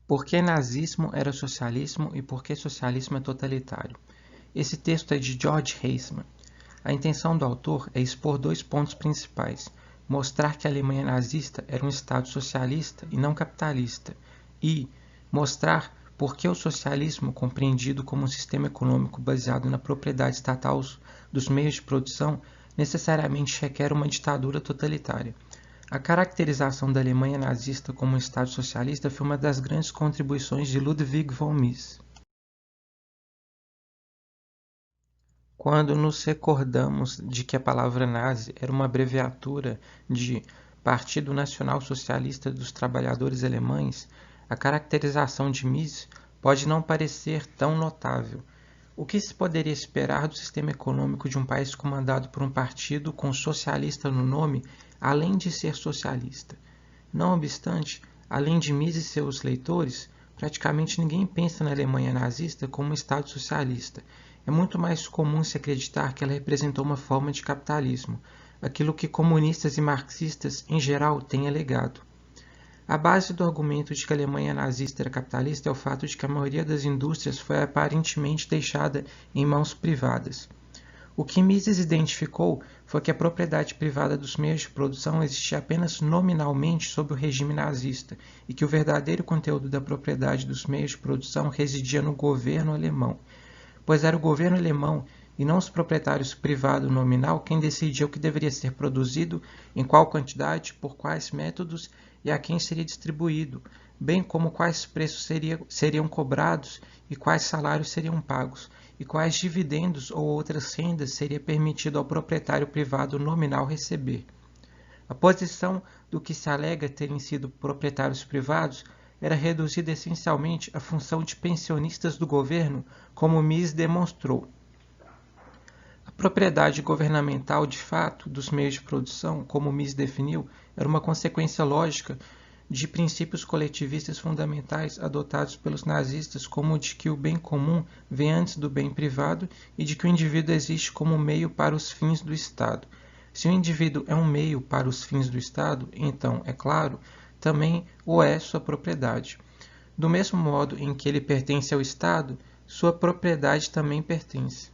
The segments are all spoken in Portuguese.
Por que nazismo era socialismo e por que socialismo é totalitário? Esse texto é de George Heisman. A intenção do autor é expor dois pontos principais: mostrar que a Alemanha nazista era um Estado socialista e não capitalista, e mostrar por que o socialismo, compreendido como um sistema econômico baseado na propriedade estatal dos meios de produção, necessariamente requer uma ditadura totalitária. A caracterização da Alemanha nazista como um Estado socialista foi uma das grandes contribuições de Ludwig von Mises. Quando nos recordamos de que a palavra nazi era uma abreviatura de Partido Nacional Socialista dos Trabalhadores Alemães, a caracterização de Mises pode não parecer tão notável. O que se poderia esperar do sistema econômico de um país comandado por um partido com socialista no nome, além de ser socialista? Não obstante, além de Mises e seus leitores, praticamente ninguém pensa na Alemanha nazista como um Estado socialista. É muito mais comum se acreditar que ela representou uma forma de capitalismo, aquilo que comunistas e marxistas, em geral, têm alegado. A base do argumento de que a Alemanha nazista era capitalista é o fato de que a maioria das indústrias foi aparentemente deixada em mãos privadas. O que Mises identificou foi que a propriedade privada dos meios de produção existia apenas nominalmente sob o regime nazista e que o verdadeiro conteúdo da propriedade dos meios de produção residia no governo alemão, pois era o governo alemão e não os proprietários privados nominal quem decidia o que deveria ser produzido, em qual quantidade, por quais métodos e a quem seria distribuído, bem como quais preços seriam cobrados e quais salários seriam pagos, e quais dividendos ou outras rendas seria permitido ao proprietário privado nominal receber. A posição do que se alega terem sido proprietários privados era reduzida essencialmente à função de pensionistas do governo, como Mises demonstrou. A propriedade governamental de fato dos meios de produção, como Mises definiu, era uma consequência lógica de princípios coletivistas fundamentais adotados pelos nazistas, como o de que o bem comum vem antes do bem privado e de que o indivíduo existe como meio para os fins do Estado. Se o indivíduo é um meio para os fins do Estado, então, é claro, também o é sua propriedade. Do mesmo modo em que ele pertence ao Estado, sua propriedade também pertence.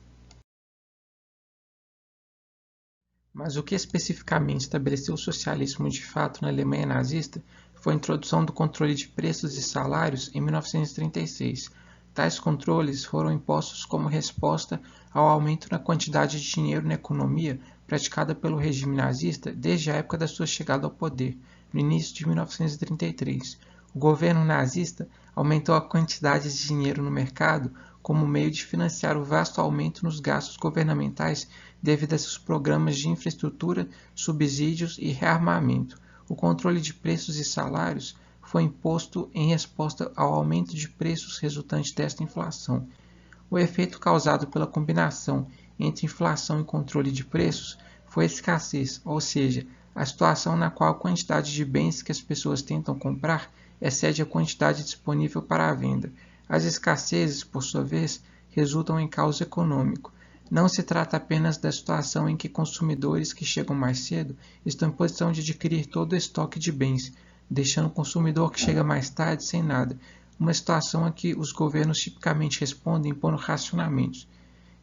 Mas o que especificamente estabeleceu o socialismo de fato na Alemanha nazista foi a introdução do controle de preços e salários em 1936. Tais controles foram impostos como resposta ao aumento na quantidade de dinheiro na economia praticada pelo regime nazista desde a época da sua chegada ao poder, no início de 1933. O governo nazista aumentou a quantidade de dinheiro no mercado como meio de financiar o vasto aumento nos gastos governamentais devido a seus programas de infraestrutura, subsídios e rearmamento. O controle de preços e salários foi imposto em resposta ao aumento de preços resultante desta inflação. O efeito causado pela combinação entre inflação e controle de preços foi a escassez, ou seja, a situação na qual a quantidade de bens que as pessoas tentam comprar excede a quantidade disponível para a venda. As escassezes, por sua vez, resultam em caos econômico. Não se trata apenas da situação em que consumidores que chegam mais cedo estão em posição de adquirir todo o estoque de bens, deixando o consumidor que chega mais tarde sem nada, uma situação a que os governos tipicamente respondem impondo racionamentos.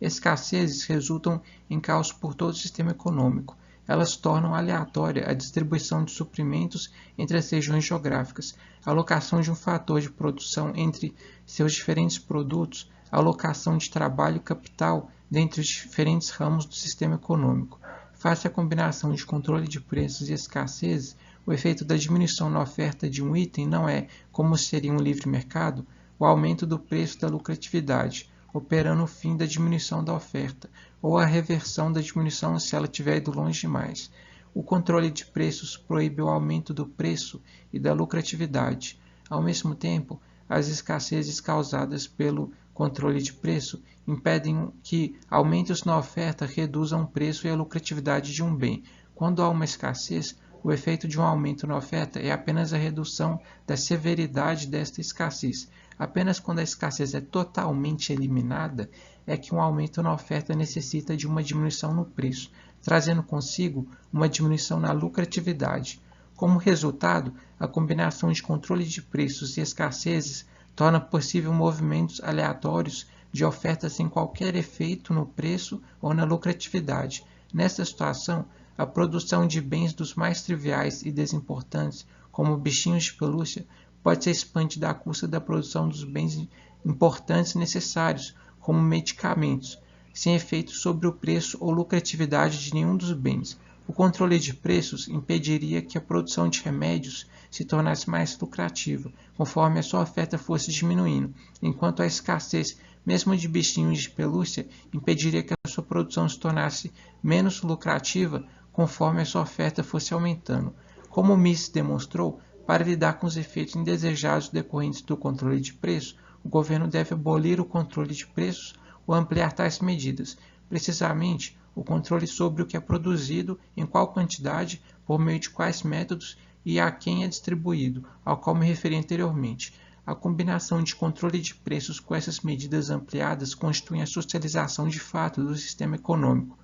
Escassezes resultam em caos por todo o sistema econômico. Elas tornam aleatória a distribuição de suprimentos entre as regiões geográficas, a alocação de um fator de produção entre seus diferentes produtos, a alocação de trabalho e capital dentre os diferentes ramos do sistema econômico. Face à combinação de controle de preços e escassez, o efeito da diminuição na oferta de um item não é, como seria um livre mercado, o aumento do preço da lucratividade, operando o fim da diminuição da oferta, ou a reversão da diminuição se ela estiver ido longe demais. O controle de preços proíbe o aumento do preço e da lucratividade. Ao mesmo tempo, as escassezes causadas pelo controle de preço impedem que aumentos na oferta reduzam o preço e a lucratividade de um bem. Quando há uma escassez, o efeito de um aumento na oferta é apenas a redução da severidade desta escassez. Apenas quando a escassez é totalmente eliminada é que um aumento na oferta necessita de uma diminuição no preço, trazendo consigo uma diminuição na lucratividade. Como resultado, a combinação de controle de preços e escassezes torna possível movimentos aleatórios de oferta sem qualquer efeito no preço ou na lucratividade. Nesta situação, a produção de bens dos mais triviais e desimportantes, como bichinhos de pelúcia, pode ser expandida à custa da produção dos bens importantes necessários, como medicamentos, sem efeito sobre o preço ou lucratividade de nenhum dos bens. O controle de preços impediria que a produção de remédios se tornasse mais lucrativa, conforme a sua oferta fosse diminuindo, enquanto a escassez, mesmo de bichinhos de pelúcia, impediria que a sua produção se tornasse menos lucrativa, conforme a sua oferta fosse aumentando. Como Mises demonstrou, para lidar com os efeitos indesejados decorrentes do controle de preços, o governo deve abolir o controle de preços ou ampliar tais medidas, precisamente o controle sobre o que é produzido, em qual quantidade, por meio de quais métodos e a quem é distribuído, ao qual me referi anteriormente. A combinação de controle de preços com essas medidas ampliadas constitui a socialização de fato do sistema econômico,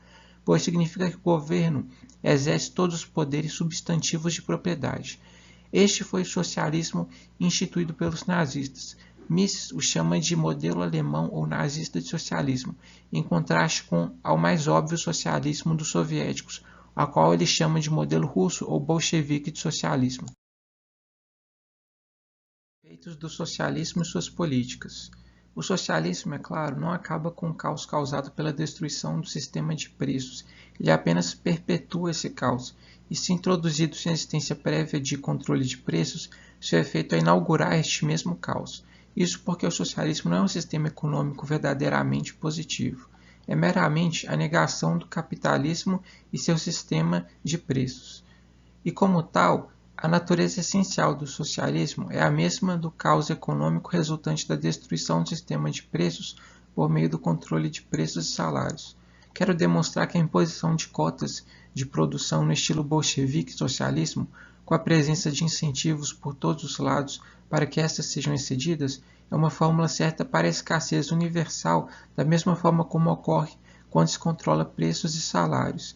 pois significa que o governo exerce todos os poderes substantivos de propriedade. Este foi o socialismo instituído pelos nazistas. Mises o chama de modelo alemão ou nazista de socialismo, em contraste com ao mais óbvio socialismo dos soviéticos, a qual ele chama de modelo russo ou bolchevique de socialismo. Efeitos do socialismo e suas políticas. O socialismo, é claro, não acaba com o caos causado pela destruição do sistema de preços, ele apenas perpetua esse caos. E se introduzido sem existência prévia de controle de preços, seu efeito é inaugurar este mesmo caos. Isso porque o socialismo não é um sistema econômico verdadeiramente positivo. É meramente a negação do capitalismo e seu sistema de preços. E como tal, a natureza essencial do socialismo é a mesma do caos econômico resultante da destruição do sistema de preços por meio do controle de preços e salários. Quero demonstrar que a imposição de cotas de produção no estilo bolchevique socialismo, com a presença de incentivos por todos os lados para que estas sejam excedidas, é uma fórmula certa para a escassez universal, da mesma forma como ocorre quando se controla preços e salários.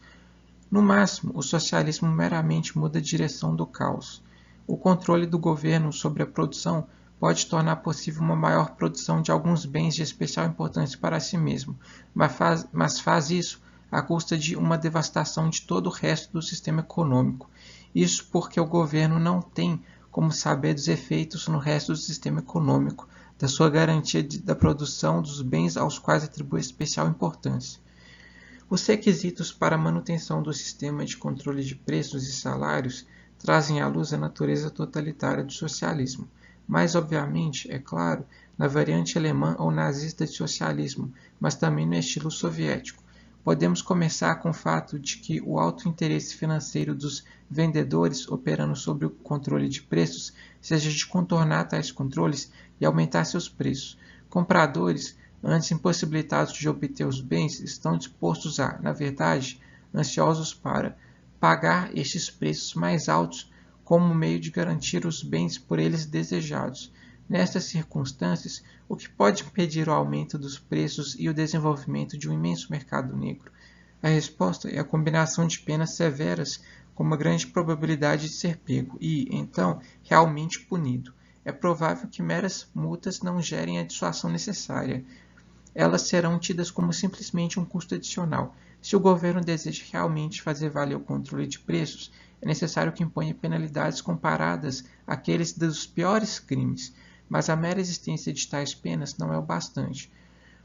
No máximo, o socialismo meramente muda a direção do caos. O controle do governo sobre a produção pode tornar possível uma maior produção de alguns bens de especial importância para si mesmo, mas faz isso à custa de uma devastação de todo o resto do sistema econômico. Isso porque o governo não tem como saber dos efeitos no resto do sistema econômico, da sua garantia da produção dos bens aos quais atribui especial importância. Os requisitos para a manutenção do sistema de controle de preços e salários trazem à luz a natureza totalitária do socialismo, mas obviamente, é claro, na variante alemã ou nazista de socialismo, mas também no estilo soviético. Podemos começar com o fato de que o alto interesse financeiro dos vendedores operando sob o controle de preços seja de contornar tais controles e aumentar seus preços. Compradores, antes impossibilitados de obter os bens, estão dispostos a, na verdade, ansiosos para pagar estes preços mais altos como meio de garantir os bens por eles desejados. Nestas circunstâncias, o que pode impedir o aumento dos preços e o desenvolvimento de um imenso mercado negro? A resposta é a combinação de penas severas com uma grande probabilidade de ser pego e, então, realmente punido. É provável que meras multas não gerem a dissuasão necessária. Elas serão tidas como simplesmente um custo adicional. Se o governo deseja realmente fazer valer o controle de preços, é necessário que imponha penalidades comparadas àqueles dos piores crimes, mas a mera existência de tais penas não é o bastante.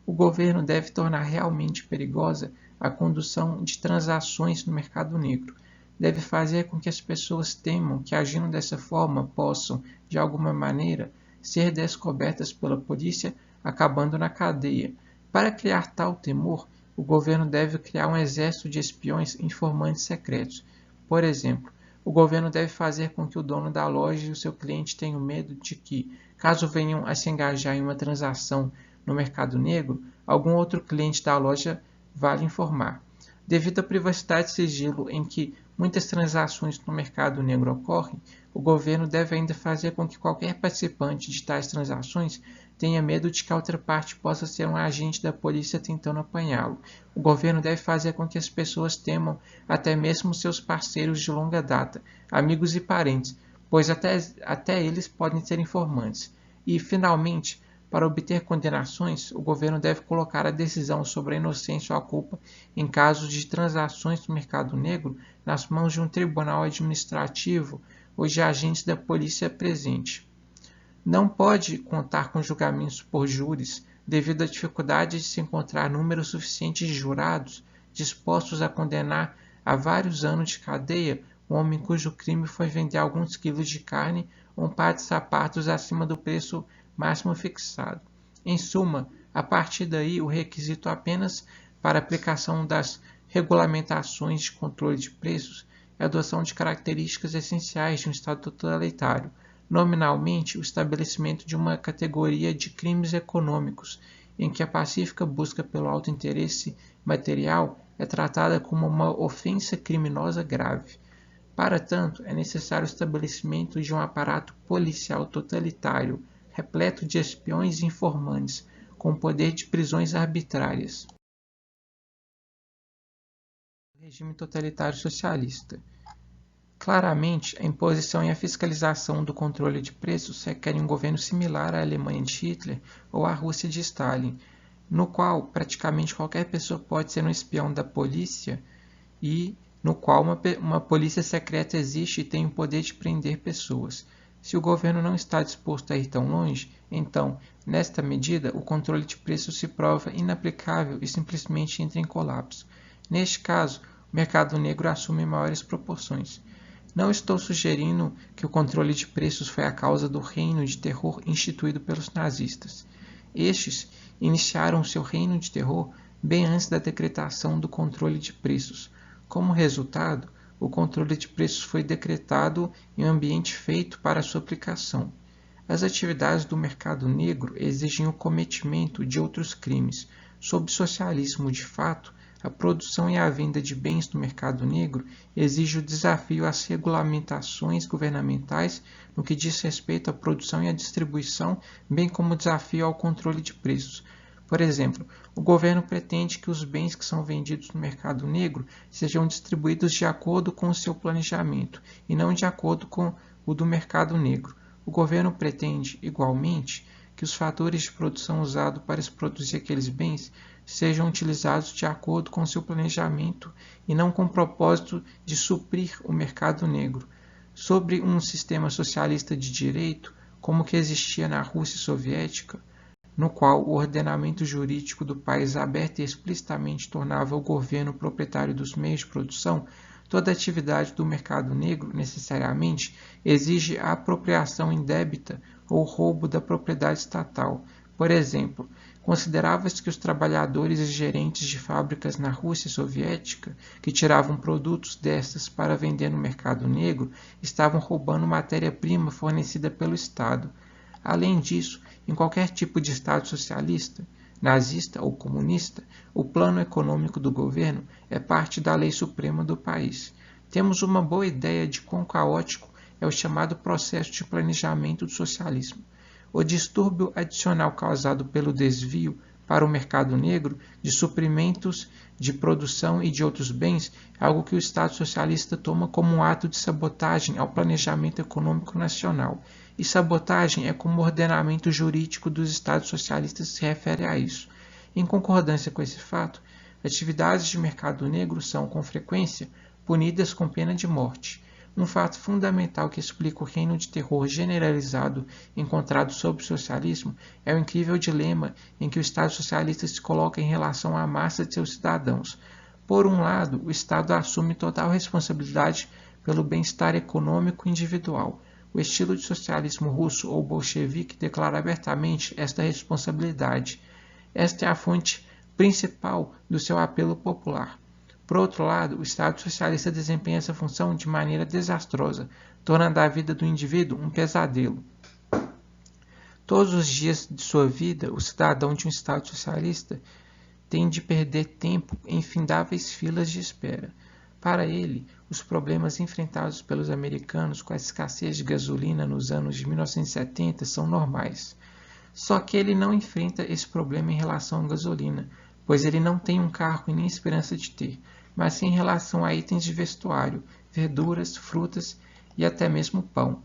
O governo deve tornar realmente perigosa a condução de transações no mercado negro. Deve fazer com que as pessoas temam que, agindo dessa forma, possam, de alguma maneira, ser descobertas pela polícia, acabando na cadeia. Para criar tal temor, o governo deve criar um exército de espiões e informantes secretos. Por exemplo, o governo deve fazer com que o dono da loja e o seu cliente tenham medo de que, caso venham a se engajar em uma transação no mercado negro, algum outro cliente da loja vá lhe informar. Devido à privacidade e sigilo em que muitas transações no mercado negro ocorrem, o governo deve ainda fazer com que qualquer participante de tais transações tenha medo de que a outra parte possa ser um agente da polícia tentando apanhá-lo. O governo deve fazer com que as pessoas temam até mesmo seus parceiros de longa data, amigos e parentes, pois até eles podem ser informantes. E, finalmente, para obter condenações, o governo deve colocar a decisão sobre a inocência ou a culpa em casos de transações no mercado negro nas mãos de um tribunal administrativo ou de agentes da polícia presente. Não pode contar com julgamentos por júris devido à dificuldade de se encontrar número suficiente de jurados dispostos a condenar a vários anos de cadeia um homem cujo crime foi vender alguns quilos de carne ou um par de sapatos acima do preço máximo fixado. Em suma, a partir daí, o requisito apenas para a aplicação das regulamentações de controle de preços é a adoção de características essenciais de um Estado totalitário, nominalmente o estabelecimento de uma categoria de crimes econômicos, em que a pacífica busca pelo alto interesse material é tratada como uma ofensa criminosa grave. Para tanto, é necessário o estabelecimento de um aparato policial totalitário, repleto de espiões e informantes, com poder de prisões arbitrárias. O regime totalitário socialista. Claramente, a imposição e a fiscalização do controle de preços requerem um governo similar à Alemanha de Hitler ou à Rússia de Stalin, no qual praticamente qualquer pessoa pode ser um espião da polícia e no qual uma polícia secreta existe e tem o poder de prender pessoas. Se o governo não está disposto a ir tão longe, então, nesta medida, o controle de preços se prova inaplicável e simplesmente entra em colapso. Neste caso, o mercado negro assume maiores proporções. Não estou sugerindo que o controle de preços foi a causa do reino de terror instituído pelos nazistas. Estes iniciaram seu reino de terror bem antes da decretação do controle de preços. Como resultado, o controle de preços foi decretado em um ambiente feito para sua aplicação. As atividades do mercado negro exigem o cometimento de outros crimes. Sob socialismo de fato, a produção e a venda de bens no mercado negro exige o desafio às regulamentações governamentais no que diz respeito à produção e à distribuição, bem como o desafio ao controle de preços. Por exemplo, o governo pretende que os bens que são vendidos no mercado negro sejam distribuídos de acordo com o seu planejamento e não de acordo com o do mercado negro. O governo pretende, igualmente, que os fatores de produção usados para se produzir aqueles bens sejam utilizados de acordo com seu planejamento e não com o propósito de suprir o mercado negro. Sobre um sistema socialista de direito, como o que existia na Rússia soviética, no qual o ordenamento jurídico do país aberto e explicitamente tornava o governo proprietário dos meios de produção, toda atividade do mercado negro, necessariamente, exige a apropriação indébita ou roubo da propriedade estatal. Por exemplo, considerava-se que os trabalhadores e gerentes de fábricas na Rússia soviética, que tiravam produtos destas para vender no mercado negro, estavam roubando matéria-prima fornecida pelo Estado. Além disso, em qualquer tipo de Estado socialista, nazista ou comunista, o plano econômico do governo é parte da lei suprema do país. Temos uma boa ideia de quão caótico é o chamado processo de planejamento do socialismo. O distúrbio adicional causado pelo desvio para o mercado negro de suprimentos de produção e de outros bens é algo que o Estado socialista toma como um ato de sabotagem ao planejamento econômico nacional. E sabotagem é como o ordenamento jurídico dos Estados socialistas se refere a isso. Em concordância com esse fato, atividades de mercado negro são, com frequência, punidas com pena de morte. Um fato fundamental que explica o reino de terror generalizado encontrado sob o socialismo é o incrível dilema em que o Estado socialista se coloca em relação à massa de seus cidadãos. Por um lado, o Estado assume total responsabilidade pelo bem-estar econômico individual. O estilo de socialismo russo ou bolchevique declara abertamente esta responsabilidade. Esta é a fonte principal do seu apelo popular. Por outro lado, o Estado socialista desempenha essa função de maneira desastrosa, tornando a vida do indivíduo um pesadelo. Todos os dias de sua vida, o cidadão de um Estado socialista tem de perder tempo em infindáveis filas de espera. Para ele, os problemas enfrentados pelos americanos com a escassez de gasolina nos anos de 1970 são normais. Só que ele não enfrenta esse problema em relação à gasolina, pois ele não tem um carro e nem esperança de ter, mas sim em relação a itens de vestuário, verduras, frutas e até mesmo pão.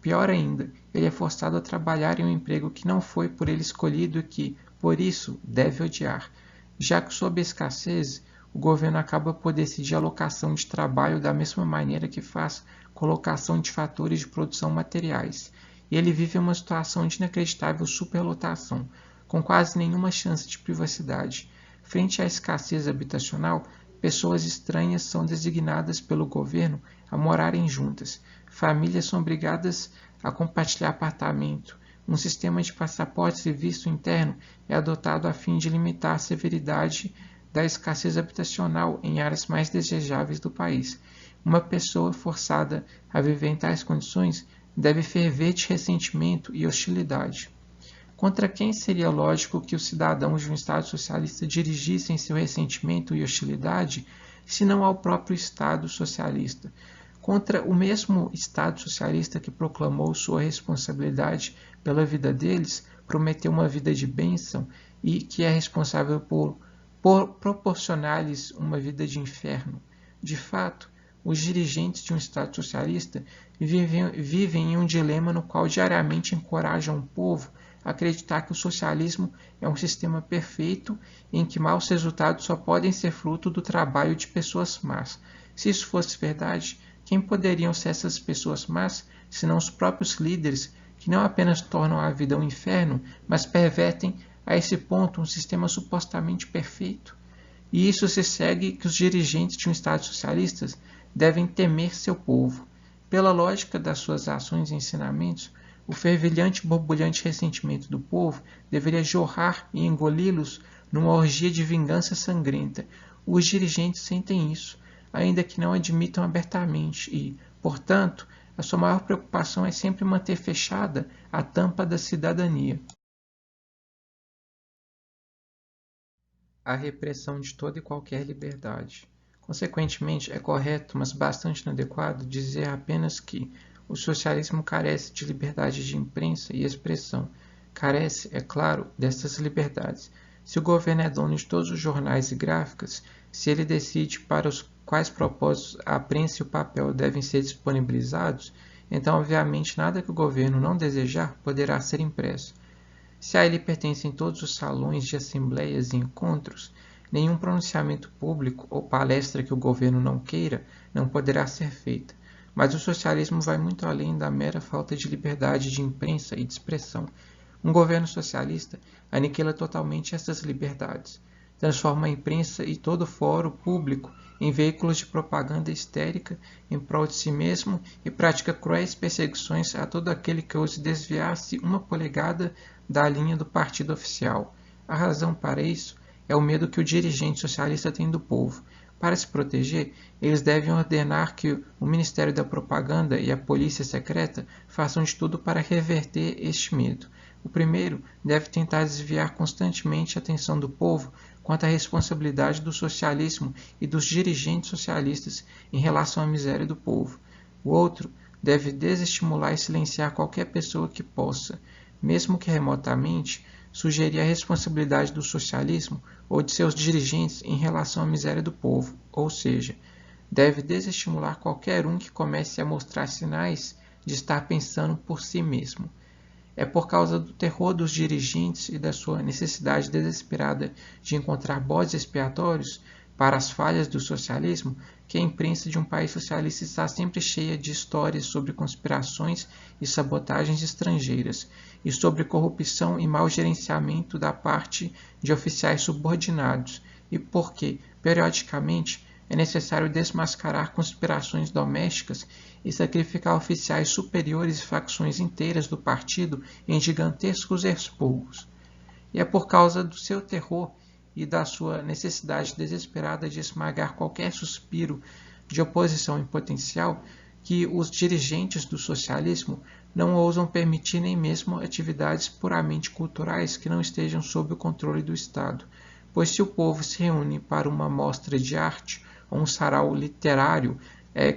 Pior ainda, ele é forçado a trabalhar em um emprego que não foi por ele escolhido e que, por isso, deve odiar, já que sob a escassez, o governo acaba por decidir a alocação de trabalho da mesma maneira que faz colocação de fatores de produção materiais, e ele vive uma situação de inacreditável superlotação, com quase nenhuma chance de privacidade. Frente à escassez habitacional, pessoas estranhas são designadas pelo governo a morarem juntas, famílias são obrigadas a compartilhar apartamento. Um sistema de passaportes e visto interno é adotado a fim de limitar a severidade da escassez habitacional em áreas mais desejáveis do país. Uma pessoa forçada a viver em tais condições deve ferver de ressentimento e hostilidade. Contra quem seria lógico que os cidadãos de um Estado socialista dirigissem seu ressentimento e hostilidade, senão ao próprio Estado socialista? Contra o mesmo Estado socialista que proclamou sua responsabilidade pela vida deles, prometeu uma vida de bênção e que é responsável por proporcionar-lhes uma vida de inferno. De fato, os dirigentes de um Estado socialista vivem em um dilema no qual diariamente encorajam o povo a acreditar que o socialismo é um sistema perfeito em que maus resultados só podem ser fruto do trabalho de pessoas más. Se isso fosse verdade, quem poderiam ser essas pessoas más, senão os próprios líderes, que não apenas tornam a vida um inferno, mas pervertem a esse ponto um sistema supostamente perfeito? E isso se segue que os dirigentes de um Estado socialista devem temer seu povo. Pela lógica das suas ações e ensinamentos, o fervilhante e borbulhante ressentimento do povo deveria jorrar e engoli-los numa orgia de vingança sangrenta. Os dirigentes sentem isso, ainda que não admitam abertamente e, portanto, a sua maior preocupação é sempre manter fechada a tampa da cidadania. A repressão de toda e qualquer liberdade. Consequentemente, é correto, mas bastante inadequado, dizer apenas que o socialismo carece de liberdade de imprensa e expressão. Carece, é claro, dessas liberdades. Se o governo é dono de todos os jornais e gráficas, se ele decide para os quais propósitos a prensa e o papel devem ser disponibilizados, então, obviamente, nada que o governo não desejar poderá ser impresso. Se a ele pertencem todos os salões de assembleias e encontros, nenhum pronunciamento público ou palestra que o governo não queira não poderá ser feita. Mas o socialismo vai muito além da mera falta de liberdade de imprensa e de expressão. Um governo socialista aniquila totalmente essas liberdades. Transforma a imprensa e todo o fórum público em veículos de propaganda histérica em prol de si mesmo e pratica cruéis perseguições a todo aquele que ouse desviar-se uma polegada da linha do partido oficial. A razão para isso é o medo que o dirigente socialista tem do povo. Para se proteger, eles devem ordenar que o Ministério da Propaganda e a Polícia Secreta façam de tudo para reverter este medo. O primeiro deve tentar desviar constantemente a atenção do povo quanto à responsabilidade do socialismo e dos dirigentes socialistas em relação à miséria do povo. O outro deve desestimular e silenciar qualquer pessoa que possa, mesmo que remotamente, sugerir a responsabilidade do socialismo ou de seus dirigentes em relação à miséria do povo, ou seja, deve desestimular qualquer um que comece a mostrar sinais de estar pensando por si mesmo. É por causa do terror dos dirigentes e da sua necessidade desesperada de encontrar bodes expiatórios para as falhas do socialismo que a imprensa de um país socialista está sempre cheia de histórias sobre conspirações e sabotagens estrangeiras e sobre corrupção e mau gerenciamento da parte de oficiais subordinados e porque, periodicamente, é necessário desmascarar conspirações domésticas e sacrificar oficiais superiores e facções inteiras do partido em gigantescos expurgos. E é por causa do seu terror e da sua necessidade desesperada de esmagar qualquer suspiro de oposição em potencial que os dirigentes do socialismo não ousam permitir nem mesmo atividades puramente culturais que não estejam sob o controle do Estado, pois se o povo se reúne para uma mostra de arte ou um sarau literário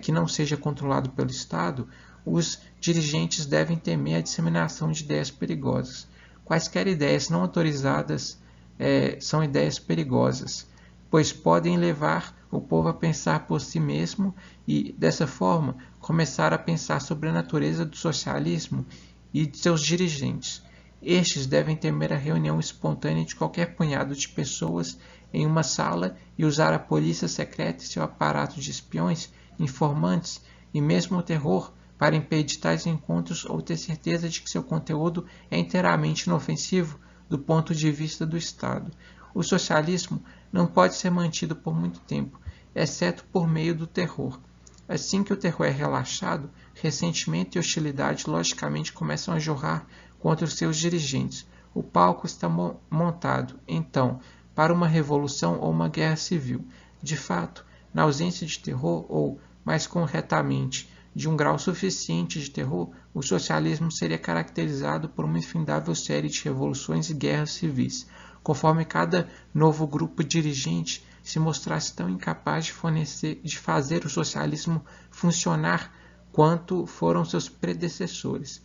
que não seja controlado pelo Estado, os dirigentes devem temer a disseminação de ideias perigosas. Quaisquer ideias não autorizadas são ideias perigosas, pois podem levar o povo a pensar por si mesmo e, dessa forma, começar a pensar sobre a natureza do socialismo e de seus dirigentes. Estes devem temer a reunião espontânea de qualquer punhado de pessoas em uma sala e usar a polícia secreta e seu aparato de espiões, informantes e mesmo o terror para impedir tais encontros ou ter certeza de que seu conteúdo é inteiramente inofensivo do ponto de vista do Estado. O socialismo não pode ser mantido por muito tempo, exceto por meio do terror. Assim que o terror é relaxado, ressentimento e hostilidade logicamente começam a jorrar contra os seus dirigentes. O palco está montado, então, para uma revolução ou uma guerra civil. De fato, na ausência de terror, ou, mais corretamente, de um grau suficiente de terror, o socialismo seria caracterizado por uma infindável série de revoluções e guerras civis, conforme cada novo grupo dirigente se mostrasse tão incapaz de fazer o socialismo funcionar quanto foram seus predecessores.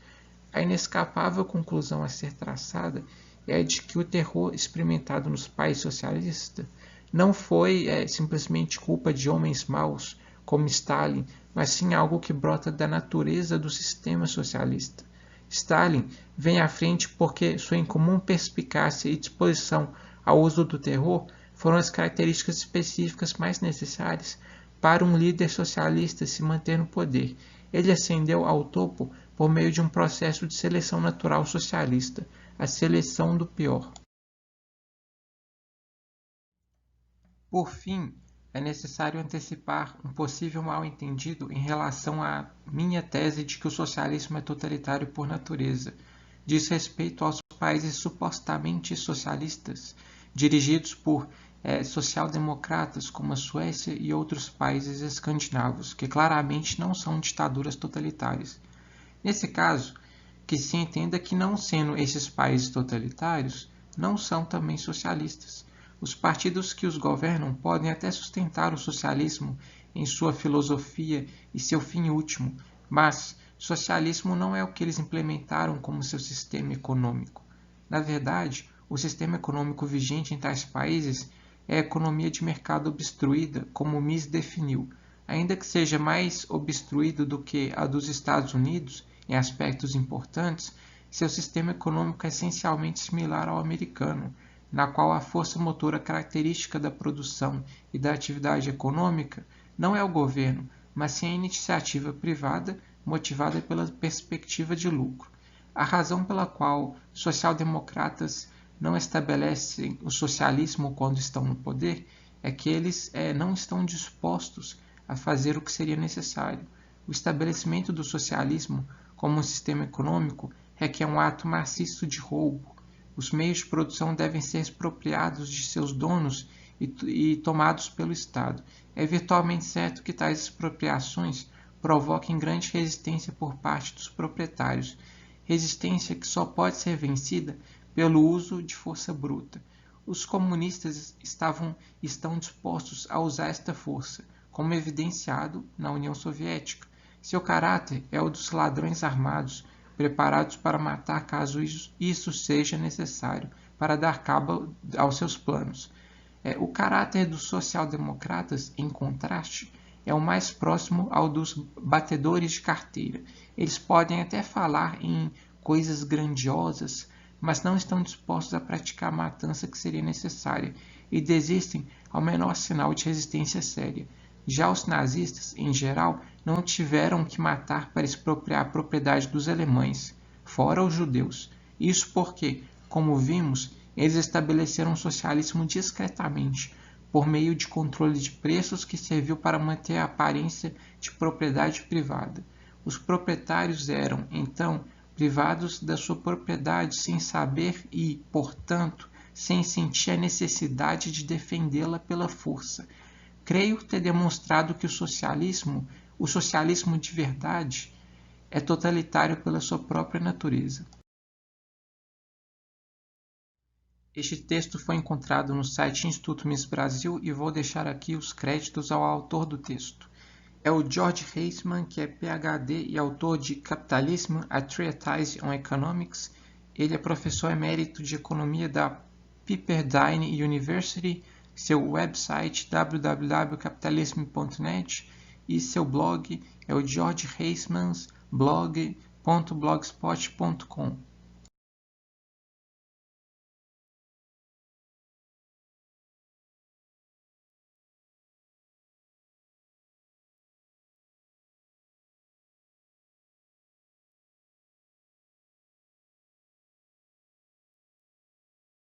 A inescapável conclusão a ser traçada é a de que o terror experimentado nos países socialistas não foi simplesmente culpa de homens maus, como Stalin, mas sim algo que brota da natureza do sistema socialista. Stalin vem à frente porque sua incomum perspicácia e disposição ao uso do terror foram as características específicas mais necessárias para um líder socialista se manter no poder. Ele ascendeu ao topo por meio de um processo de seleção natural socialista, a seleção do pior. Por fim, é necessário antecipar um possível mal-entendido em relação à minha tese de que o socialismo é totalitário por natureza. Diz respeito aos países supostamente socialistas, dirigidos por social-democratas como a Suécia e outros países escandinavos, que claramente não são ditaduras totalitárias. Nesse caso, que se entenda que, não sendo esses países totalitários, não são também socialistas. Os partidos que os governam podem até sustentar o socialismo em sua filosofia e seu fim último, mas socialismo não é o que eles implementaram como seu sistema econômico. Na verdade, o sistema econômico vigente em tais países é a economia de mercado obstruída, como Mises definiu, ainda que seja mais obstruído do que a dos Estados Unidos em aspectos importantes. Seu sistema econômico é essencialmente similar ao americano, na qual a força motora característica da produção e da atividade econômica não é o governo, mas sim a iniciativa privada motivada pela perspectiva de lucro. A razão pela qual social-democratas não estabelecem o socialismo quando estão no poder é que eles não estão dispostos a fazer o que seria necessário. O estabelecimento do socialismo como um sistema econômico requer um ato maciço de roubo. Os meios de produção devem ser expropriados de seus donos e tomados pelo Estado. É virtualmente certo que tais expropriações provoquem grande resistência por parte dos proprietários, resistência que só pode ser vencida pelo uso de força bruta. Os comunistas estão dispostos a usar esta força, como evidenciado na União Soviética. Seu caráter é o dos ladrões armados, preparados para matar caso isso seja necessário, para dar cabo aos seus planos. O caráter dos social-democratas, em contraste, é o mais próximo ao dos batedores de carteira. Eles podem até falar em coisas grandiosas, mas não estão dispostos a praticar a matança que seria necessária e desistem ao menor sinal de resistência séria. Já os nazistas, em geral, não tiveram que matar para expropriar a propriedade dos alemães, fora os judeus. Isso porque, como vimos, eles estabeleceram um socialismo discretamente, por meio de controle de preços que serviu para manter a aparência de propriedade privada. Os proprietários eram, então, privados da sua propriedade sem saber e, portanto, sem sentir a necessidade de defendê-la pela força. Creio ter demonstrado que o socialismo de verdade, é totalitário pela sua própria natureza. Este texto foi encontrado no site Instituto Mises Brasil e vou deixar aqui os créditos ao autor do texto. É o George Heisman, que é PhD e autor de Capitalism, A Treatise on Economics, Ele é professor emérito de economia da Pepperdine University, seu website www.capitalism.net e seu blog é o georgeheismansblog.blogspot.com.